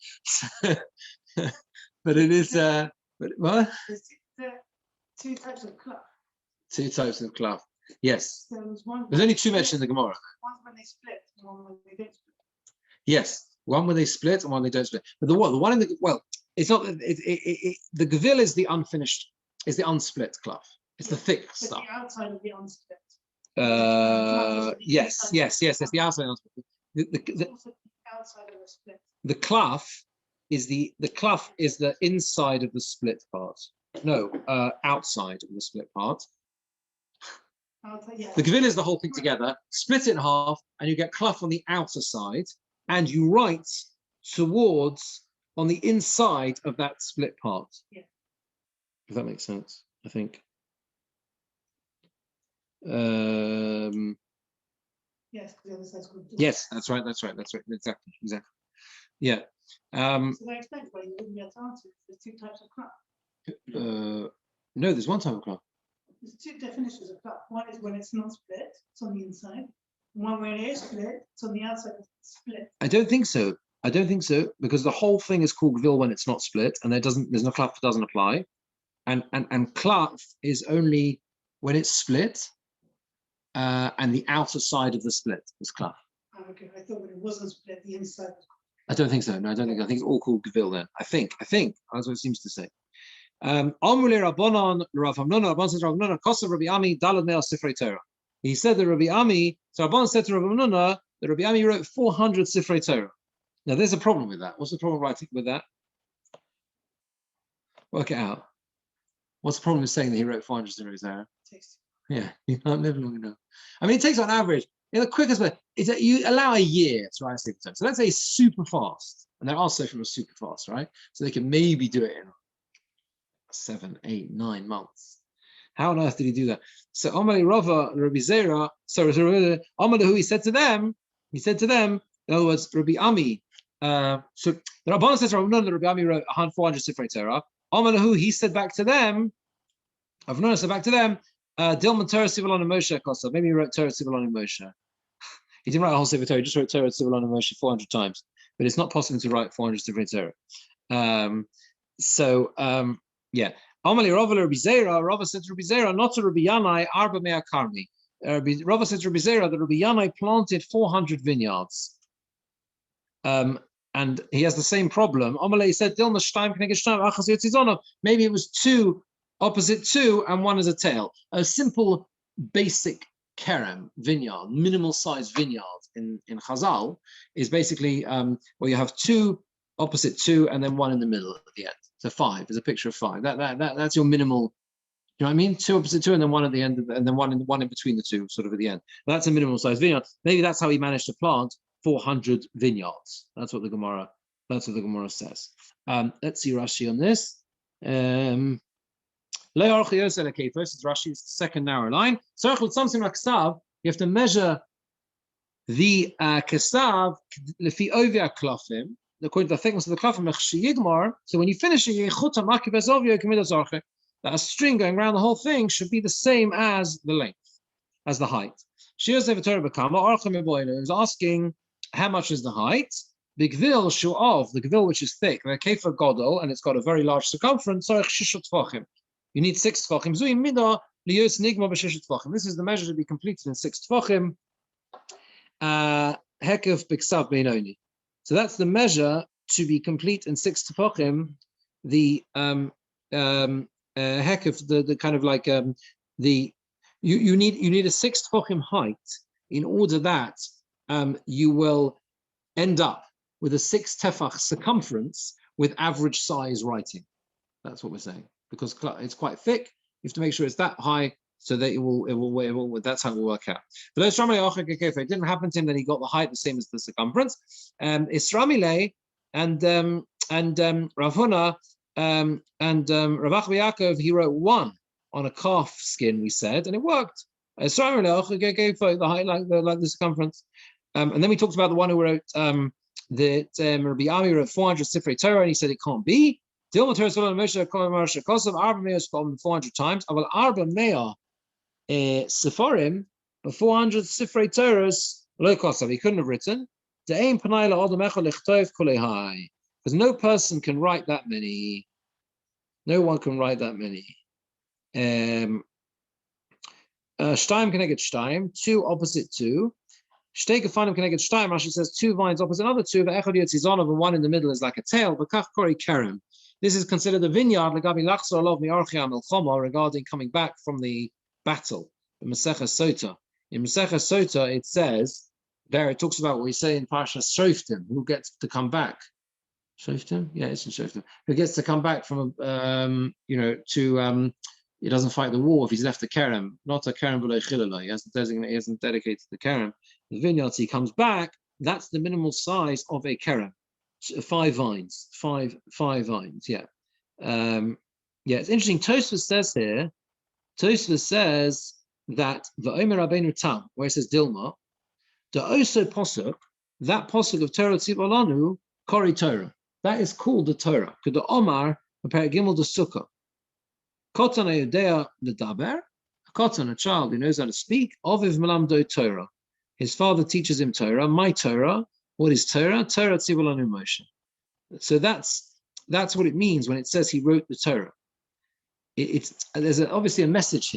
But it is. But what? There's 2 types of cloth. 2 types of cloth. Yes. So There's only 2 mentioned in the Gemora. One's when they split, and one when they don't split. Yes. One where they split and one they don't split. But the one in the it's not. The Gevil is the unfinished, is the unsplit cloth. It's the thick But stuff. the outside of the unsplit. Yes. It's the outside unsplit. The Also the outside of the split. the cloth is the cloth is the inside of the split part. No, outside of the split part. Yeah. The Gevil is the whole thing together. Split it in half, and you get cloth on the outer side, and you write towards on the inside of that split part. Yeah. If that makes sense, I think. Yes, because the other side's called. Yes, that's right. Exactly. Yeah. So that explains why you wouldn't be able to answer. There's two types of cloth. No, there's one type of cloth. There's two definitions of cloth. One is when it's not split, it's on the inside. One when it is split, it's on the outside. It's split. I don't think so. Because the whole thing is called gvil when it's not split, and there's no cloth that doesn't apply. And cloth is only when it's split, and the outer side of the split is cloth. Oh, okay, I thought when it wasn't split, the inside was. I don't think so. No, I don't think. I think it's all called gvil then. I think. That's what it seems to say. Amrule Rabbanon, Rav Hamnona, Rabban says Rav Hamnona, Kosav Rabbi Ami, Dalad Me'al Sifrei Torah. He said that Rabbi Ami, so Rabban said to Rav Hamnona that Rabbi Ami wrote 400 Sifrei Torah. Now there's a problem with that. What's the problem writing with that? Work it out. What's the problem with saying that he wrote 400 Sifrei Torah? Yeah, you can't live long enough. I mean, it takes on average, the quickest way is that you allow a year to write a Sifrei Torah. So let's say super fast, and there are Sifrim who are super fast, right? So they can maybe do it in 7, 8, 9 months. How on earth did he do that? So Amalei Rava Rabbi Zera, Amalei who he said to them, in other words, Rabbi Ami. So the Rabban says Rabbi Ami wrote 400 Sifrei Torah. Amalei who he said back to them, Avnona said back to them, Dilman Torah Sivalon and Moshe Kosa. Maybe he wrote Torah Sivalon and Moshe. He didn't write a whole Sifrei Torah, he just wrote Torah Sivalon and Moshe 400 times. But it's not possible to write 400 Sifrei Torah. Yeah. Amalei Rava Rabbi Zera, Rava said to Rabbi Zera, not to Rabbi Yanai, Arba Mea Karmi. Rava said to Rabbi Zera that Rabbi Yanai planted 400 vineyards. And he has the same problem. Amalei said, Dilma Shtaim Kneged Shtaim, Achas Yotzizonov. Maybe it was 2 opposite 2 and 1 is a tail. A simple, basic kerem, vineyard, minimal size vineyard in Chazal is basically where you have 2 opposite 2 and then 1 in the middle at the end. So 5 is a picture of 5. That's your minimal. You know what I mean? 2 opposite 2 and then 1 at the end, and then one in between the 2, sort of at the end. That's a minimal size vineyard. Maybe that's how he managed to plant 400 vineyards. That's what the Gemora says. Let's see Rashi on this. This is Rashi's second narrow line. You have to measure the kesav lefi ovia klafim, according to the thickness of the klafim. So when you finish it, that string going around the whole thing should be the same as the length, as the height. She was asking how much is the height. The gvil shu'ov, the gvil which is thick, the kefa godol, and it's got a very large circumference. You need 6 tefachim. This is the measure to be completed in 6 tefachim. Hekef b'ksav beinoni. So that's the measure to be complete in 6 tefachim. The hekef, the kind of like you need a 6 tefachim height in order that you will end up with a 6 tefach circumference with average size writing. That's what we're saying. Because it's quite thick, you have to make sure it's that high so that it will that's how it will work out. But it didn't happen to him that he got the height the same as the circumference. Isramile and Rav Huna and Rav Yaakov, he wrote 1 on a calf skin, we said, and it worked. The height like the circumference. And then we talked about the one who wrote that Rabbi Ami wrote 400 Sifrei Torah, and he said it can't be. Dilma Torah Sivalon Moshe Kosav 400 times. Aval Arba Mea Sefarim, but 400 Sifrei Torahs lo Kosav. He couldn't have written. De'ein Panai la'adam echad lechtov kolehai. Because no person can write that many. No one can write that many. Shtaim keneged shtaim, 2 opposite 2. Shtei gefanim keneged shtaim. Rashi says 2 vines opposite another 2. Ve'echad yotzizonov, and 1 in the middle is like a tail. V'kach kori kerem. This is considered a vineyard regarding coming back from the battle. In Masechah Sota. In Masechah Sota, it says, there it talks about what we say in Parashat Shoftim, who gets to come back. Shoftim? Yeah, it's in Shoftim. Who gets to come back from, he doesn't fight the war if he's left a kerem, not a kerem below chilala. He hasn't dedicated the kerem. The vineyards, he comes back, that's the minimal size of a kerem. 5 vines, five vines, yeah. It's interesting. Tosfos says that the Omer Rabbeinu Tam, where it says Dilma, The Oso Posuk, that Posuk of Torah Tzivolanu, Kori Torah. That is called the Torah. The Omar, Gimel the Sukkah. Kotan Ayudea the Daber, Kotan, a child who knows how to speak, Oviv Melamdo Torah. His father teaches him Torah. My Torah. What is Torah? Torah Tzivolanu Moshe. So that's what it means when it says he wrote the Torah. There's obviously a message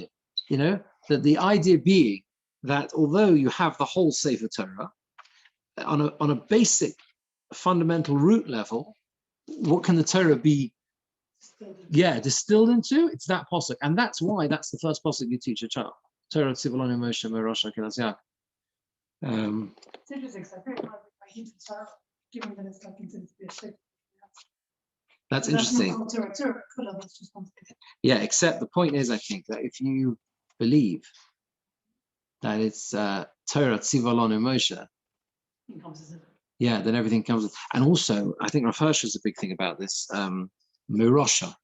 here, that the idea being that although you have the whole Sefer Torah, on a basic fundamental root level, what can the Torah be distilled into? It's that posuk, and that's why that's the first posuk you teach a child. Torah Tzivolanu Moshe Merosha Kilas Yaakov. It's interesting because I think my hinted Torah, given that it's like intended to be a shape. That's interesting. Yeah, except the point is, I think that if you believe that it's Torah Tzivolanu Moshe, then everything comes. And also, I think Rav Hirsch is a big thing about this. Merosha,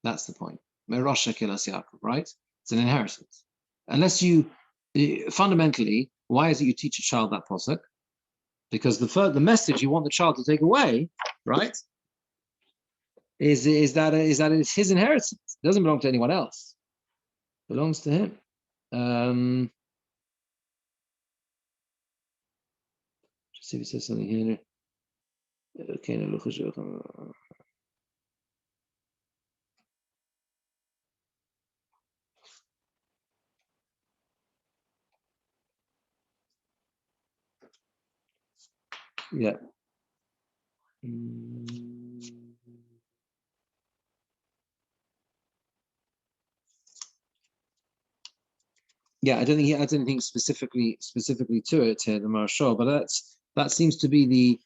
that's the point. Merosha Kilas Yaakov, right? It's an inheritance. Unless you fundamentally, why is it you teach a child that posuk? Because the message you want the child to take away, right? Is that it's his inheritance. It doesn't belong to anyone else. It belongs to him. Just see if it says something here. Okay, yeah. Yeah, I don't think he adds anything specifically to it here, the Marashal, but that seems to be the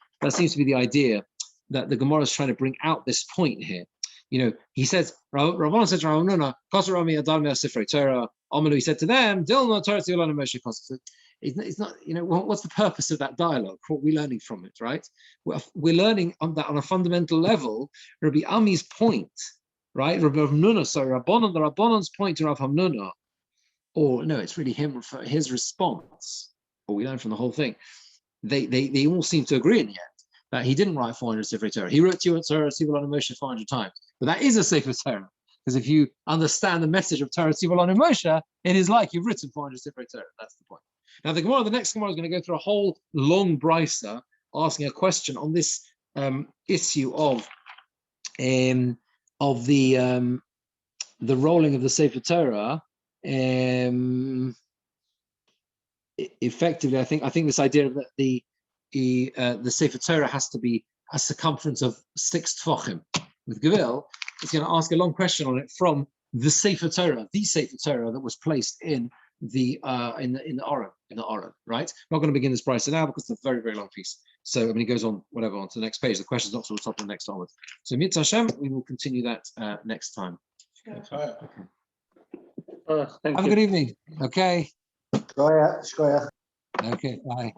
idea that the Gemora is trying to bring out this point here. He says, Rabbanan said to Rabbanan, Kosarami Adalmi Asifrei Torah, Amalu, he said to them, Dilma Torah Tzilana Moshe Kosar. It's not, what's the purpose of that dialogue? What are we learning from it, right? We're learning on a fundamental level, Rabbi Ami's point, right? Rabbi Hamnuna, so the Rabbanan's point to Rav Hamnuna, or no, it's really his response, or we learn from the whole thing. They all seem to agree in the end that he didn't write 400 Sefer Torah. He wrote Torah Tzivolanu Moshe 400 times, but that is a Sefer Torah. Because if you understand the message of Torah Tzivolanu Moshe, it is like you've written 400 Sefer Torah. That's the point. Now the next Gemora is going to go through a whole long brisa asking a question on this issue of the rolling of the Sefer Torah. Effectively, I think this idea that the Sefer Torah has to be a circumference of 6 tefachim. With Gavil, it's going to ask a long question on it from the Sefer Torah that was placed in the Aron, right? I'm not going to begin this brisa now because it's a very, very long piece. So he goes on on to the next page. The question's not till the top of the next onwards. So Mitzvah Hashem, we will continue that next time. Okay. Thank Have you. a good evening. Okay. Shkoyach. Okay. Bye.